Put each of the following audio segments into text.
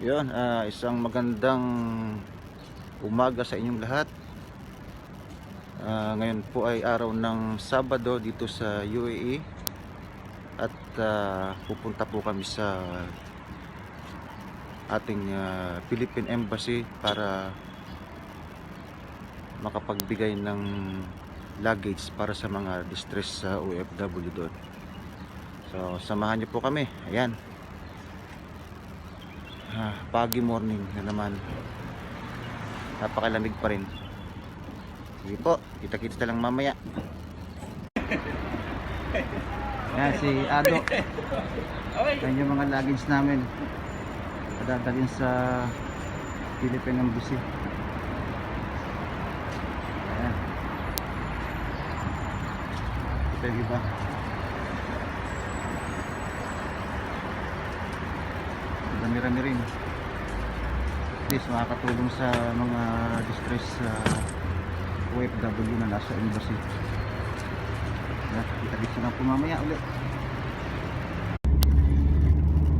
Yun, isang magandang umaga sa inyong lahat. Ngayon po ay araw ng Sabado dito sa UAE at pupunta po kami sa ating Philippine Embassy para makapagbigay ng luggage para sa mga distress sa OFW doon. So samahan niyo po kami. Ayan, pagi morning na naman, napakalamig pa rin. Sige po, kita-kita lang mamaya. Yan si Ado. Yan yung mga luggage namin, padadalhin sa Philippine Embassy. Ayan, ito yung iba. Dami-rami rin. At least makakatulong sa mga distress OFW na nasa embassy. Kita-kita na po mamaya ulit.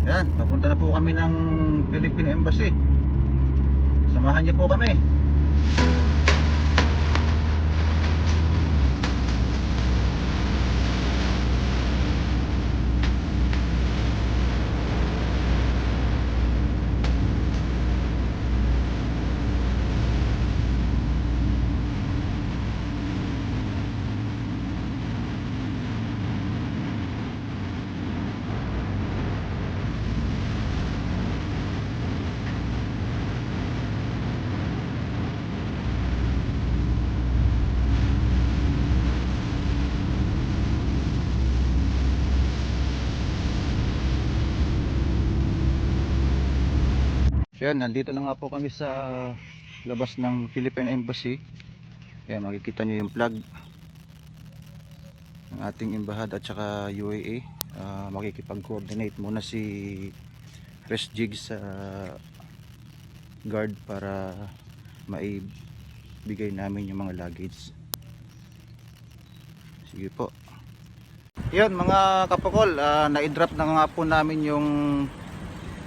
Yan, papunta na po kami ng Philippine Embassy. Samahan niyo po kami. Yan, nandito na nga po kami sa labas ng Philippine Embassy. Yan, makikita nyo yung flag ng ating embahada at saka UAE. Makikipag-coordinate muna si Rest Jig sa guard para maibigay namin yung mga luggage. Sige po. Yan mga kapakol, na-drop na nga po namin yung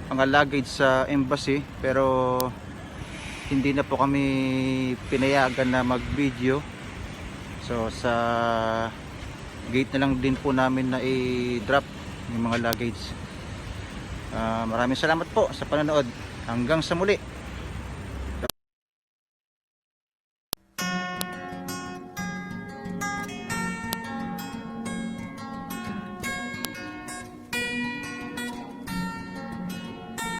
mga luggage sa embassy, pero hindi na po kami pinayagan na mag video. So sa gate na lang din po namin na i-drop yung mga luggage. Maraming salamat po sa panonood. Hanggang sa muli.